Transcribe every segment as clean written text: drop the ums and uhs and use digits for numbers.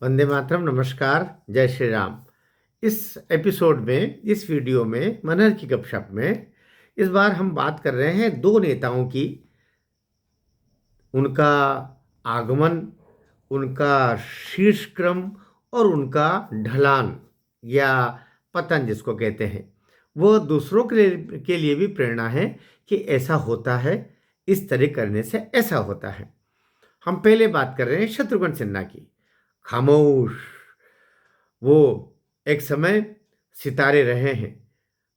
वंदे मातरम। नमस्कार। जय श्री राम। इस एपिसोड में, इस वीडियो में, मनहर की गपशप में इस बार हम बात कर रहे हैं दो नेताओं की। उनका आगमन, उनका शीर्ष क्रम और उनका ढलान या पतन जिसको कहते हैं, वो दूसरों के लिए भी प्रेरणा है कि ऐसा होता है, इस तरह करने से ऐसा होता है। हम पहले बात कर रहे हैं शत्रुघ्न सिन्हा की। खामोश, वो एक समय सितारे रहे हैं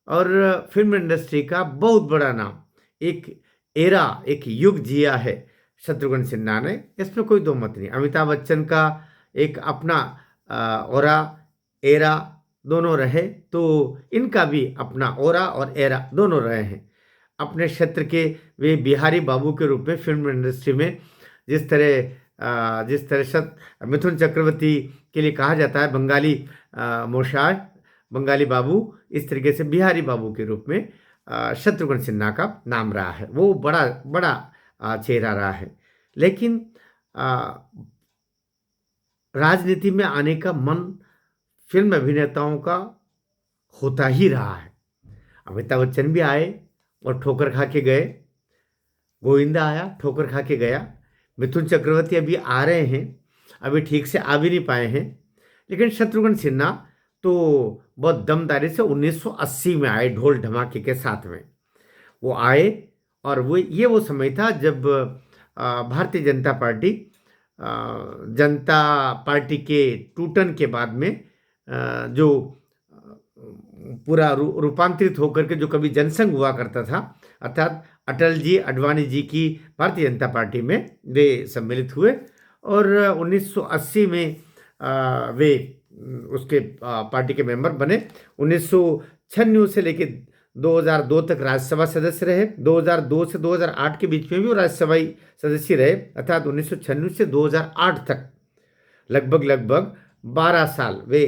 और फिल्म इंडस्ट्री का बहुत बड़ा नाम, एक एरा, एक युग जिया है शत्रुघ्न सिन्हा ने। इसमें कोई दो मत नहीं। अमिताभ बच्चन का एक अपना ओरा, एरा दोनों रहे, तो इनका भी अपना ओरा और एरा दोनों रहे हैं। अपने क्षेत्र के वे बिहारी बाबू के रूप में फिल्म इंडस्ट्री में जिस तरह मिथुन चक्रवर्ती के लिए कहा जाता है बंगाली मोशाय, बंगाली बाबू, इस तरीके से बिहारी बाबू के रूप में शत्रुघ्न सिन्हा का नाम रहा है। वो बड़ा बड़ा चेहरा रहा है। लेकिन राजनीति में आने का मन फिल्म अभिनेताओं का होता ही रहा है। अमिताभ बच्चन भी आए और ठोकर खा के गए। गोविंदा आया, ठोकर खा के गया। मिथुन चक्रवर्ती अभी आ रहे हैं, अभी ठीक से आ भी नहीं पाए हैं। लेकिन शत्रुघ्न सिन्हा तो बहुत दमदारी से 1980 में आए, ढोल धमाके के साथ में वो आए। और वो समय था जब भारतीय जनता पार्टी, जनता पार्टी के टूटन के बाद में जो पूरा रूपांतरित होकर के जो कभी जनसंघ हुआ करता था, अर्थात अटल जी, अडवाणी जी की भारतीय जनता पार्टी में वे सम्मिलित हुए और 1980 में वे उसके पार्टी के मेंबर बने। 1996 से लेकर 2002 तक राज्यसभा सदस्य रहे। 2002 से 2008 के बीच में भी वो राज्यसभाई सदस्य रहे, अर्थात 1996 से 2008 तक लगभग 12 साल वे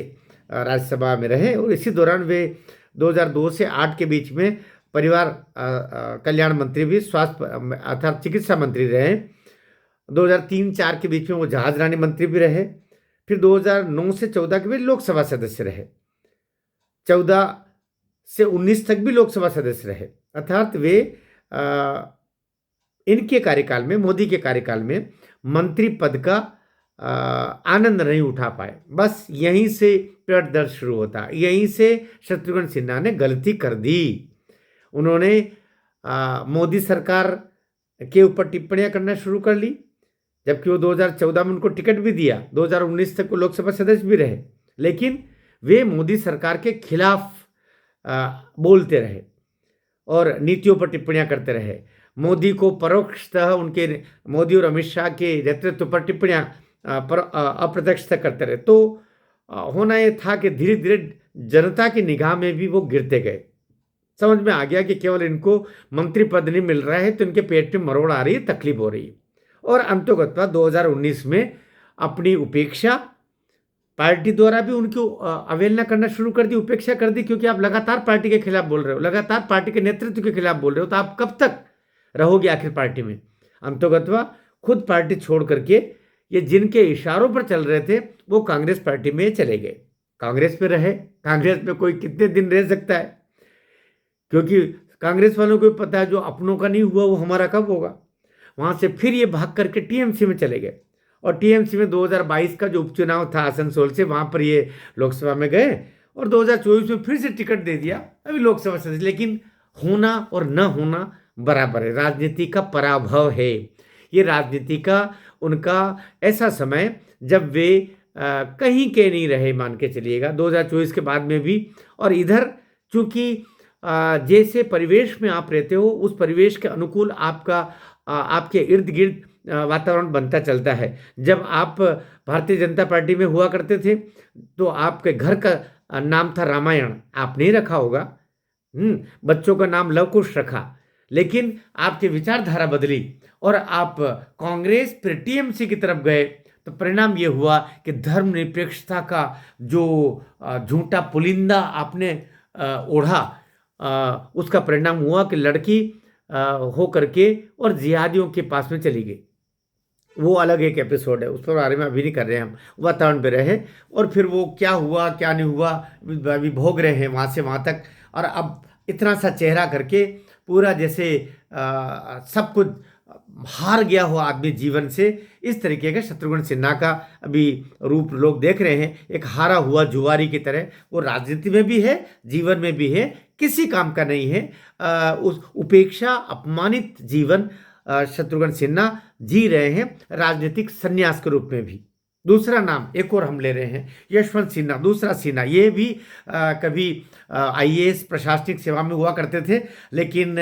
राज्यसभा में रहे। और इसी दौरान वे 2002 से 8 के बीच में परिवार कल्याण मंत्री भी, स्वास्थ्य अर्थात चिकित्सा मंत्री रहे। 2003-4 के बीच में वो जहाज रानी मंत्री भी रहे। फिर 2009 से 14 के बीच लोकसभा सदस्य रहे। 14 से 19 तक भी लोकसभा सदस्य रहे। अर्थात वे इनके कार्यकाल में, मोदी के कार्यकाल में मंत्री पद का आनंद नहीं उठा पाए। बस यहीं से पेट दर्द शुरू होता। यहीं से शत्रुघ्न सिन्हा ने गलती कर दी। उन्होंने मोदी सरकार के ऊपर टिप्पणियां करना शुरू कर ली, जबकि वो 2014 में उनको टिकट भी दिया। 2019 तक वो लोकसभा सदस्य भी रहे, लेकिन वे मोदी सरकार के खिलाफ बोलते रहे और नीतियों पर टिप्पणियां करते रहे। मोदी को परोक्षतः उनके, मोदी और अमित शाह के नेतृत्व पर टिप्पणियां अप्रत्यक्षतः करते रहे। तो होना यह था कि धीरे धीरे जनता की निगाह में भी वो गिरते गए। समझ में आ गया कि केवल इनको मंत्री पद नहीं मिल रहा है तो इनके पेट में मरोड़ आ रही है, तकलीफ हो रही है। और अंतोगत्वा 2019 में अपनी उपेक्षा, पार्टी द्वारा भी उनकी अवहेलना करना शुरू कर दी, उपेक्षा कर दी, क्योंकि आप लगातार पार्टी के खिलाफ बोल रहे हो, लगातार पार्टी के नेतृत्व के खिलाफ बोल रहे हो, तो आप कब तक रहोगे आखिर पार्टी में। अंतोगत्वा खुद पार्टी छोड़ करके ये जिनके इशारों पर चल रहे थे वो कांग्रेस पार्टी में चले गए। कांग्रेस में रहे। कांग्रेस में कोई कितने दिन रह सकता है, क्योंकि कांग्रेस वालों को पता है जो अपनों का नहीं हुआ वो हमारा कब होगा। वहाँ से फिर ये भाग करके टीएमसी में चले गए और टीएमसी में 2022 का जो उपचुनाव था आसनसोल से, वहाँ पर ये लोकसभा में गए और 2024 में फिर से टिकट दे दिया, अभी लोकसभा सदस्य। लेकिन होना और न होना बराबर है। राजनीति का पराभव है ये। राजनीति का उनका ऐसा समय जब वे कहीं के नहीं रहे, मान के चलिएगा 2024 के बाद में भी। और इधर चूंकि जैसे परिवेश में आप रहते हो उस परिवेश के अनुकूल आपके इर्द गिर्द वातावरण बनता चलता है। जब आप भारतीय जनता पार्टी में हुआ करते थे तो आपके घर का नाम था रामायण, आप नहीं रखा होगा। बच्चों का नाम लव कुश रखा, लेकिन आपकी विचारधारा बदली और आप कांग्रेस फिर टीएमसी की तरफ गए, तो परिणाम ये हुआ कि धर्मनिरपेक्षता का जो झूठा पुलिंदा आपने ओढ़ा, उसका परिणाम हुआ कि लड़की हो करके और जिहादियों के पास में चली गई। वो अलग एक एपिसोड है, उस पर बारे में अभी नहीं कर रहे हैं हम। वातावरण पे रहे और फिर वो क्या हुआ क्या नहीं हुआ अभी भोग रहे हैं वहाँ से वहाँ तक। और अब इतना सा चेहरा करके पूरा जैसे सब कुछ हार गया हो आदमी जीवन से, इस तरीके का शत्रुघ्न सिन्हा का अभी रूप लोग देख रहे हैं। एक हारा हुआ जुआरी की तरह वो राजनीति में भी है, जीवन में भी है, किसी काम का नहीं है। उस उपेक्षा अपमानित जीवन शत्रुघ्न सिन्हा जी रहे हैं, राजनीतिक संन्यास के रूप में भी। दूसरा नाम एक और हम ले रहे हैं, यशवंत सिन्हा, दूसरा सिन्हा। ये भी कभी आईएएस प्रशासनिक सेवा में हुआ करते थे, लेकिन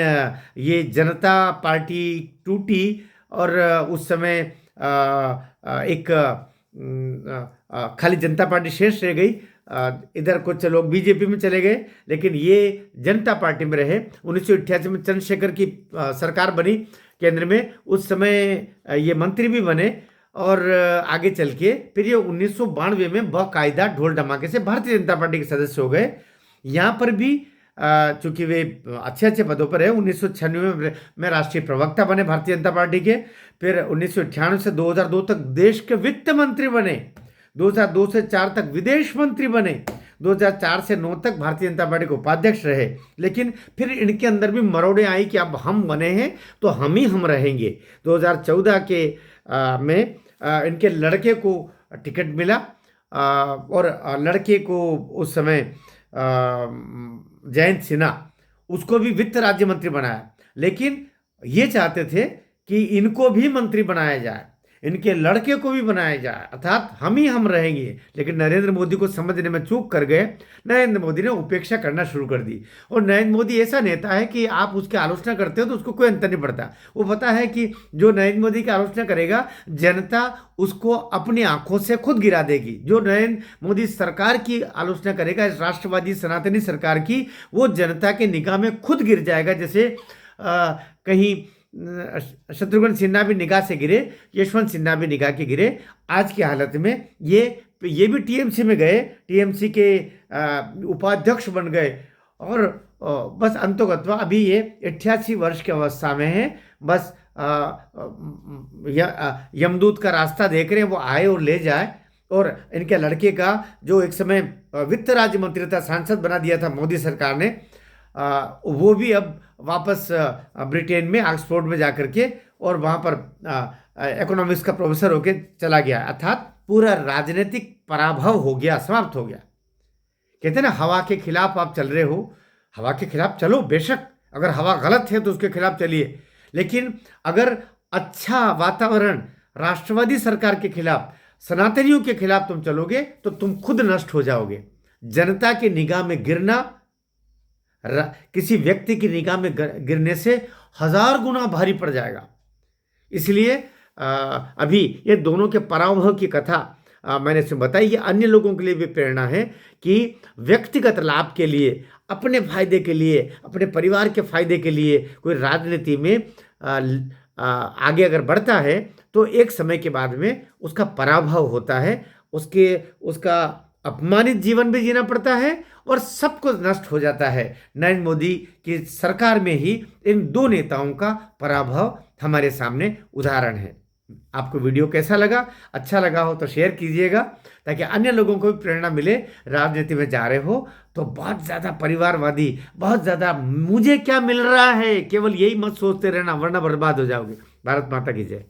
ये जनता पार्टी टूटी और उस समय एक खाली जनता पार्टी शेष रह गई। इधर कुछ लोग बीजेपी में चले गए, लेकिन ये जनता पार्टी में रहे। 1988 में चंद्रशेखर की सरकार बनी केंद्र में, उस समय ये मंत्री भी बने और आगे चल के फिर ये 1992 में बाकायदा ढोल धमाके से भारतीय जनता पार्टी के सदस्य हो गए। यहाँ पर भी चूंकि वे अच्छे अच्छे पदों पर है, 1996 में राष्ट्रीय प्रवक्ता बने भारतीय जनता पार्टी के। फिर 1998 से 2002 तक देश के वित्त मंत्री बने, 2002 से 4 तक विदेश मंत्री बने, 2004 से 9 तक भारतीय जनता पार्टी के उपाध्यक्ष रहे। लेकिन फिर इनके अंदर भी मरोड़े आई कि अब हम बने हैं तो हम ही हम रहेंगे। 2014 के में इनके लड़के को टिकट मिला और लड़के को उस समय जयंत सिन्हा, उसको भी वित्त राज्य मंत्री बनाया। लेकिन ये चाहते थे कि इनको भी मंत्री बनाया जाए, इनके लड़के को भी बनाया जाए, अर्थात हम ही हम रहेंगे। लेकिन नरेंद्र मोदी को समझने में चूक कर गए। नरेंद्र मोदी ने उपेक्षा करना शुरू कर दी। और नरेंद्र मोदी ऐसा नेता है कि आप उसकी आलोचना करते हो तो उसको कोई अंतर नहीं पड़ता। वो पता है कि जो नरेंद्र मोदी की आलोचना करेगा जनता उसको अपनी आंखों से खुद गिरा देगी। जो नरेंद्र मोदी सरकार की आलोचना करेगा, राष्ट्रवादी सनातनी सरकार की, वो जनता के निगाह में खुद गिर जाएगा। जैसे कहीं शत्रुघ्न सिन्हा भी निगाह से गिरे, यशवंत सिन्हा भी निगाह के गिरे। आज की हालत में ये भी टीएमसी में गए, टीएमसी के उपाध्यक्ष बन गए और बस अंतोगत्वा अभी ये 88 वर्ष की अवस्था में है। बस यमदूत का रास्ता देख रहे हैं, वो आए और ले जाए। और इनके लड़के का जो एक समय वित्त राज्य मंत्री था, सांसद बना दिया था मोदी सरकार ने, वो भी अब वापस ब्रिटेन में ऑक्सफोर्ड में जाकर के और वहाँ पर इकोनॉमिक्स का प्रोफेसर होके चला गया। अर्थात पूरा राजनीतिक पराभव हो गया, समाप्त हो गया। कहते हैं ना, हवा के खिलाफ आप चल रहे हो, हवा के खिलाफ चलो बेशक, अगर हवा गलत है तो उसके खिलाफ चलिए। लेकिन अगर अच्छा वातावरण राष्ट्रवादी सरकार के खिलाफ, सनातनियों के खिलाफ तुम चलोगे तो तुम खुद नष्ट हो जाओगे। जनता की निगाह में गिरना किसी व्यक्ति की निगाह में गिरने से 1000 गुना भारी पड़ जाएगा। इसलिए अभी ये दोनों के पराभव की कथा मैंने इसमें बताई। ये अन्य लोगों के लिए भी प्रेरणा है कि व्यक्तिगत लाभ के लिए, अपने फायदे के लिए, अपने परिवार के फायदे के लिए कोई राजनीति में आगे अगर बढ़ता है तो एक समय के बाद में उसका पराभव होता है, उसका अपमानित जीवन भी जीना पड़ता है और सब कुछ नष्ट हो जाता है। नरेंद्र मोदी की सरकार में ही इन दो नेताओं का पराभव हमारे सामने उदाहरण है। आपको वीडियो कैसा लगा? अच्छा लगा हो तो शेयर कीजिएगा ताकि अन्य लोगों को भी प्रेरणा मिले। राजनीति में जा रहे हो तो बहुत ज़्यादा परिवारवादी, बहुत ज़्यादा मुझे क्या मिल रहा है, केवल यही मत सोचते रहना, वरना बर्बाद हो जाओगे। भारत माता की जय।